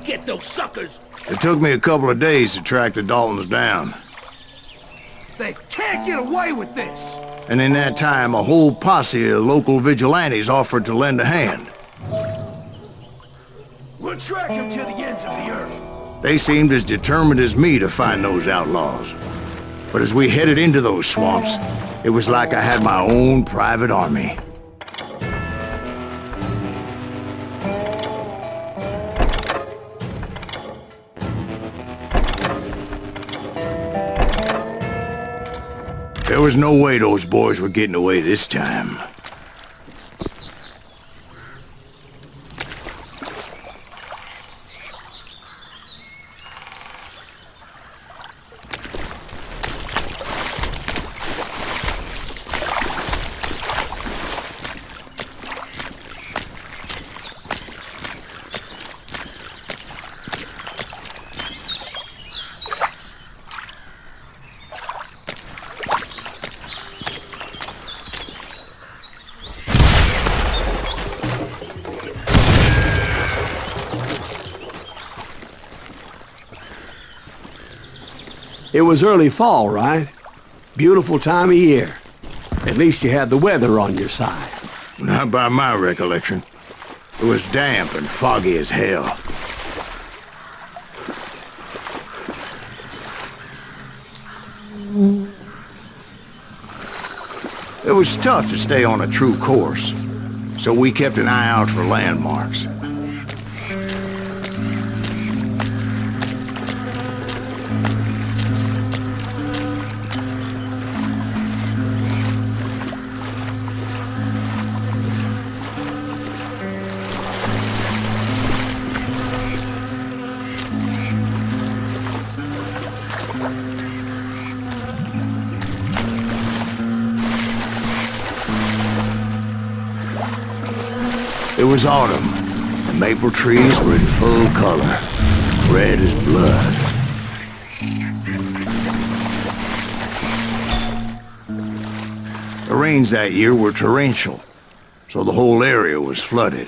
get those suckers! It took me a couple of days to track the Daltons down. They can't get away with this! And in that time, a whole posse of local vigilantes offered to lend a hand. We'll track him to the ends of the earth. They seemed as determined as me to find those outlaws. But as we headed into those swamps, it was like I had my own private army. There was no way those boys were getting away this time. It was early fall, right? Beautiful time of year. At least you had the weather on your side. Not by my recollection. It was damp and foggy as hell. It was tough to stay on a true course, so we kept an eye out for landmarks. It was autumn. The maple trees were in full color, red as blood. The rains that year were torrential, so the whole area was flooded.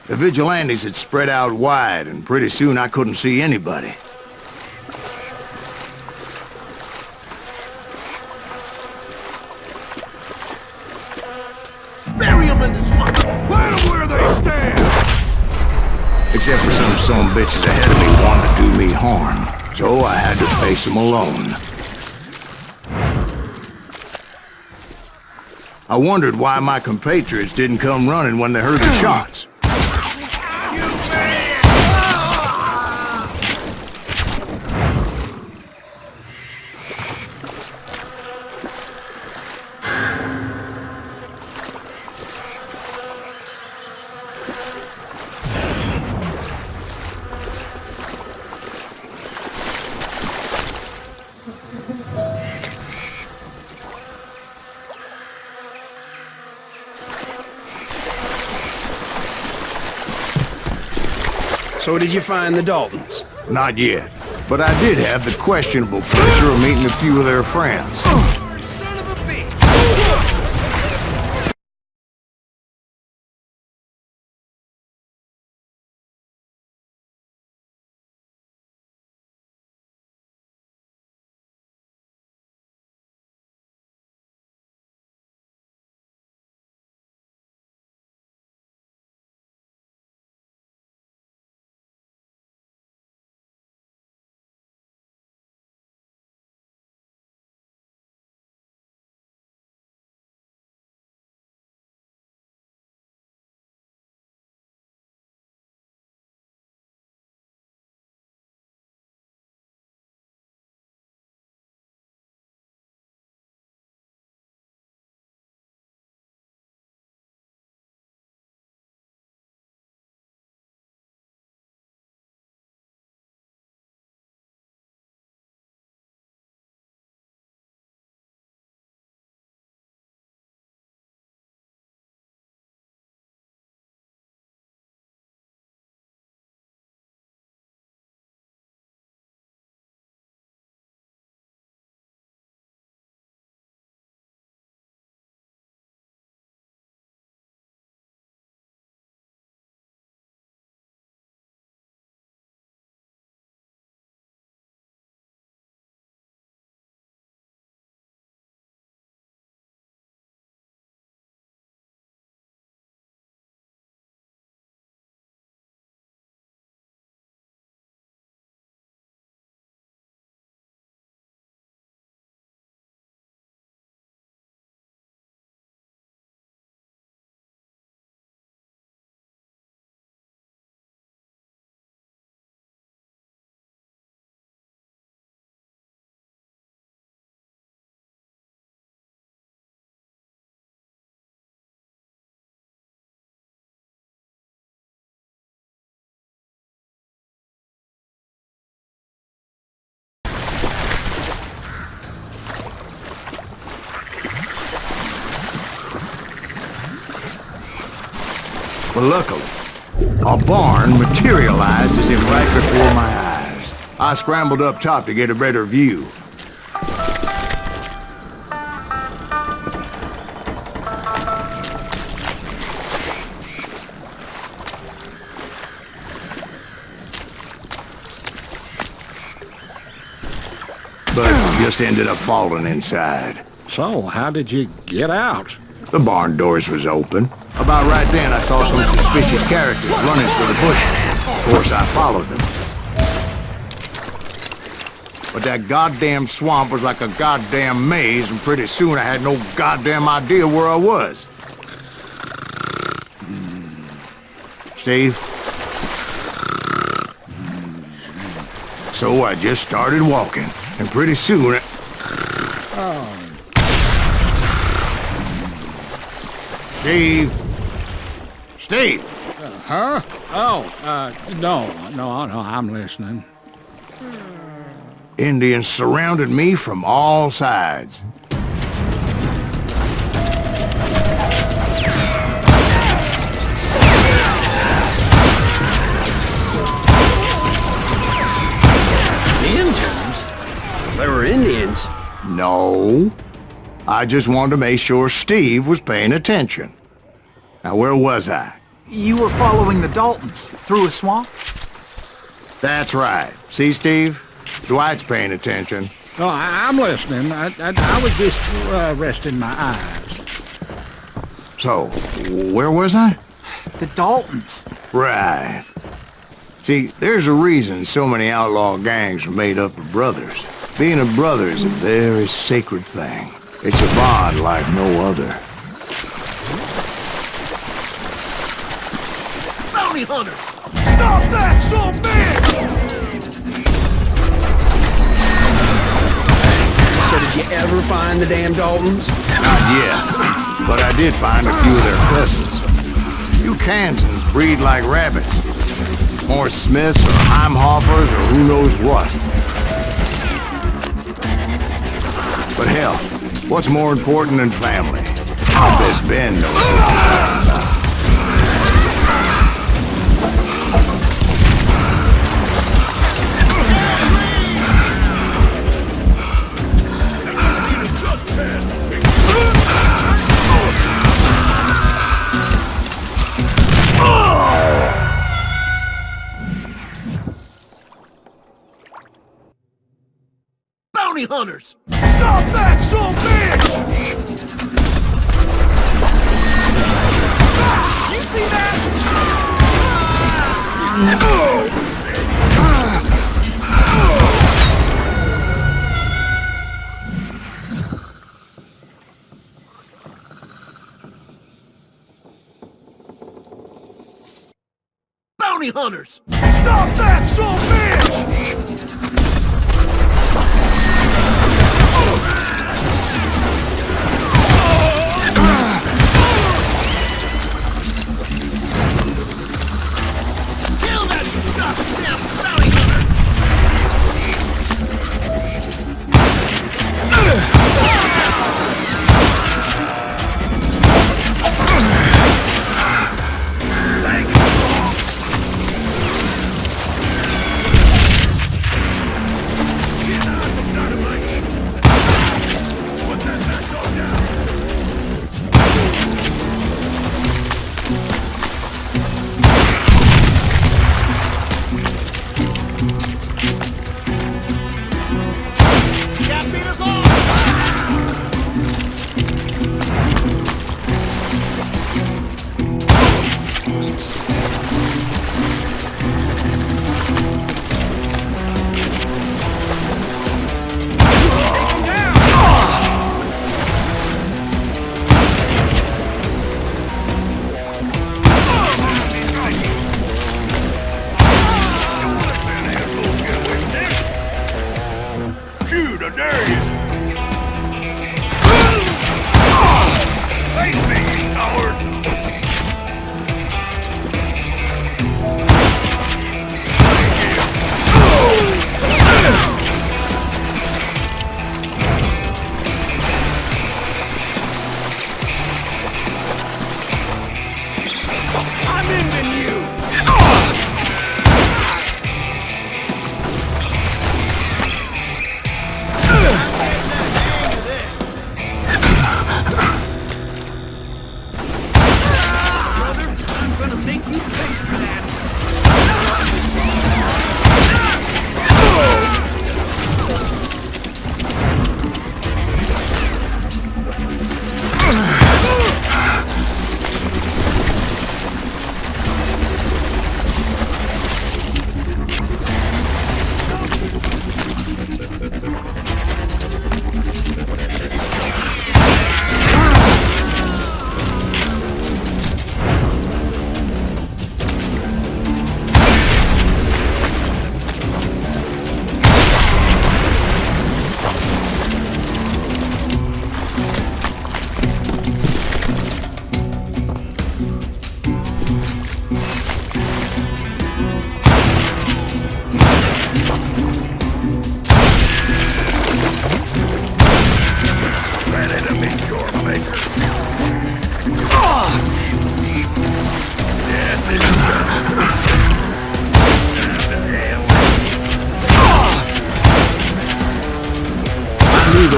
The vigilantes had spread out wide, and pretty soon I couldn't see anybody. Bury them in the swamp! Let them where they stand! Except for some bitches ahead of me wanted to do me harm, so I had to face them alone. I wondered why my compatriots didn't come running when they heard the shots. So did you find the Daltons? Not yet, but I did have the questionable pleasure of meeting a few of their friends. But luckily, a barn materialized as if right before my eyes. I scrambled up top to get a better view. But just ended up falling inside. So, how did you get out? The barn doors was open. About right then, I saw some suspicious characters running through the bushes. Of course, I followed them. But that goddamn swamp was like a goddamn maze, and pretty soon I had no goddamn idea where I was. Steve? So I just started walking, and pretty soon Steve? Steve! Huh? Oh, no, I'm listening. Indians surrounded me from all sides. Indians? They were Indians. No. I just wanted to make sure Steve was paying attention. Now, where was I? You were following the Daltons through a swamp? That's right. See, Steve? Dwight's paying attention. No, I'm listening. I was just resting my eyes. So, where was I? The Daltons. Right. See, there's a reason so many outlaw gangs are made up of brothers. Being a brother is a very sacred thing. It's a bond like no other. Bounty hunter! Stop that, son bitch! So did you ever find the damn Daltons? Not yet, but I did find a few of their cousins. You Kansans breed like rabbits. More Smiths or Heimhoffers or who knows what. But hell, what's more important than family? I bet Ben knows what I'm talking about. Bounty hunters! Stop that, son bitch! You see that? Bounty hunters! Stop that, son bitch! Kill that goddamn bounty hunter! Shoot, I dare you! Face me, you coward! I'm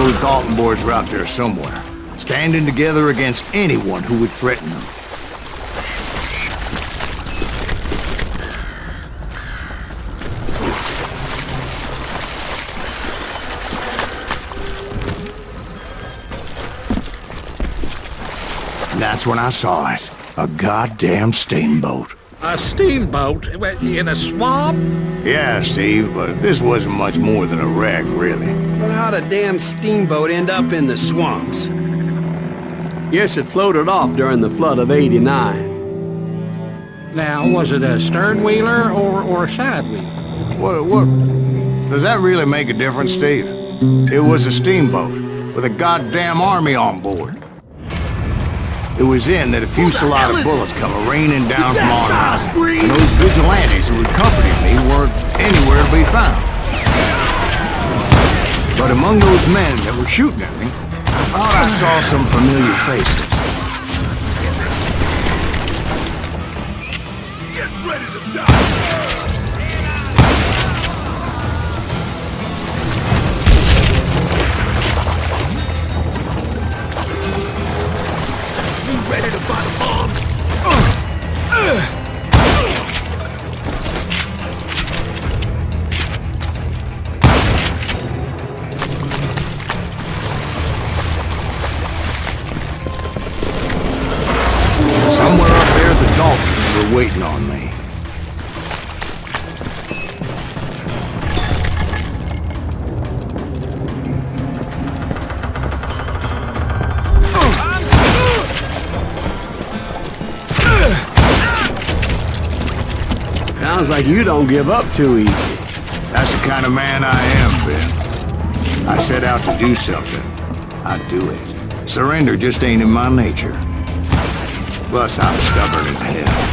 those Dalton boys were out there somewhere, standing together against anyone who would threaten them. And that's when I saw it. A goddamn steamboat. A steamboat in a swamp? Yeah, Steve, but this wasn't much more than a wreck, really. But how'd a damn steamboat end up in the swamps? Guess it floated off during the flood of '89. Now, was it a stern wheeler or a side wheeler? What? Does that really make a difference, Steve? It was a steamboat with a goddamn army on board. It was in that a fusillade of bullets come raining down from on high. And those vigilantes who accompanied me weren't anywhere to be found. But among those men that were shooting at me, I thought I saw some familiar faces. Get ready to die! Ready to buy the bomb? Somewhere up there, the Daltons were waiting on me. Sounds like you don't give up too easy. That's the kind of man I am, Ben. I set out to do something. I do it. Surrender just ain't in my nature. Plus, I'm stubborn as hell.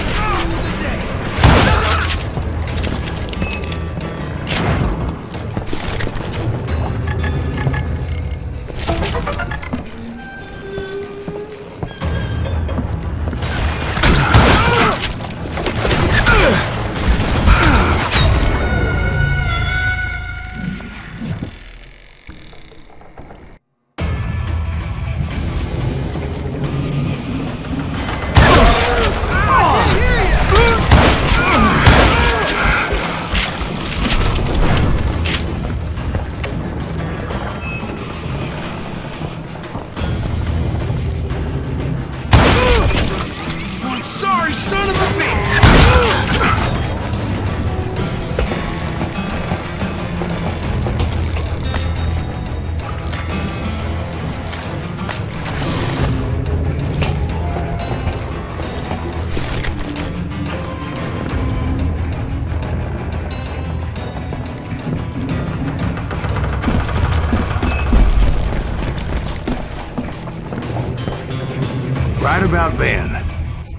Right about then,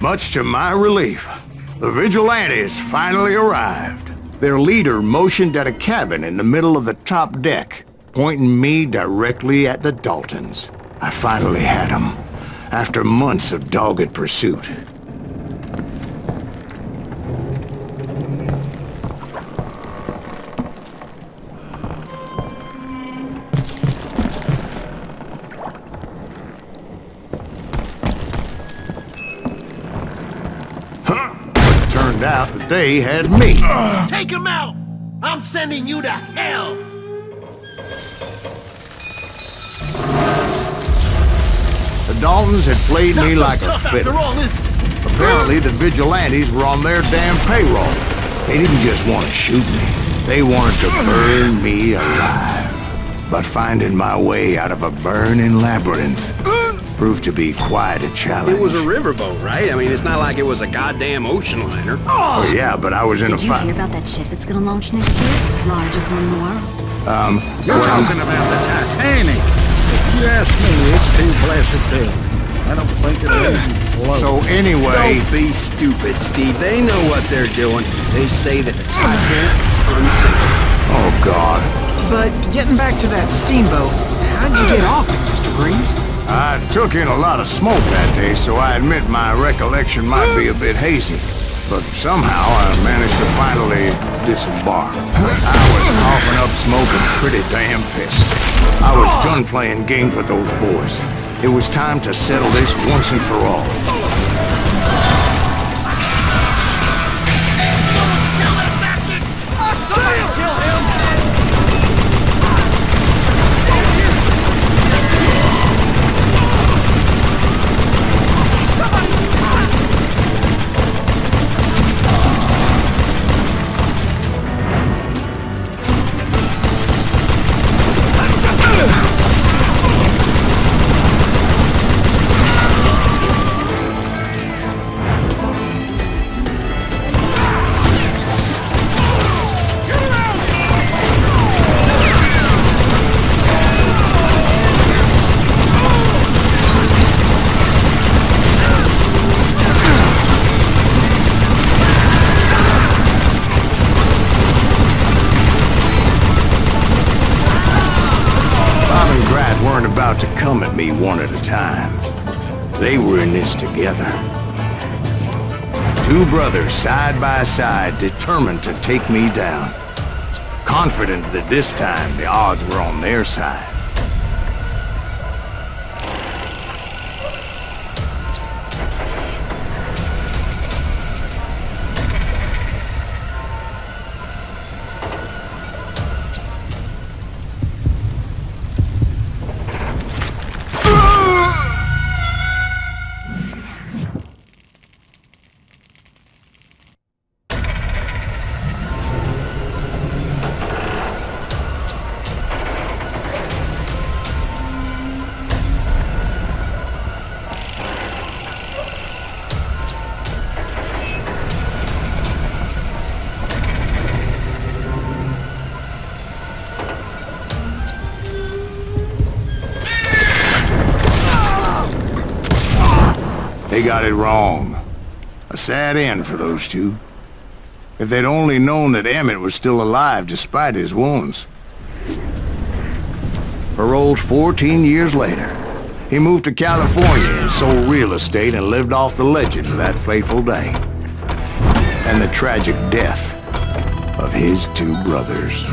much to my relief, the vigilantes finally arrived. Their leader motioned at a cabin in the middle of the top deck, pointing me directly at the Daltons. I finally had them, after months of dogged pursuit. Turned out that they had me. Take him out! I'm sending you to hell! The Daltons had played me Not so like a tough fiddle. after all, is it? Apparently, the vigilantes were on their damn payroll. They didn't just want to shoot me. They wanted to burn me alive. But finding my way out of a burning labyrinth proved to be quite a challenge. It was a riverboat, right? I mean, it's not like it was a goddamn ocean liner. Oh, yeah, but I was in Did a you fight. hear about that ship that's gonna launch next year? Largest one in the world. You're talking about the Titanic. If you ask me, it's too blessed big. I don't think it'll even float. So anyway, Don't be stupid, Steve. They know what they're doing. They say that the Titanic is unsinkable. oh God, But getting back to that steamboat, how'd you get off it, Mr. Greaves? I took in a lot of smoke that day, so I admit my recollection might be a bit hazy. But somehow I managed to finally disembark. I was coughing up smoking pretty damn pissed. I was done playing games with those boys. It was time to settle this once and for all. To come at me one at a time. They were in this together. Two brothers side by side, determined to take me down. Confident that this time the odds were on their side. They got it wrong. A sad end for those two. If they'd only known that Emmett was still alive despite his wounds. Paroled 14 years later, he moved to California and sold real estate and lived off the legend of that fateful day. And the tragic death of his two brothers.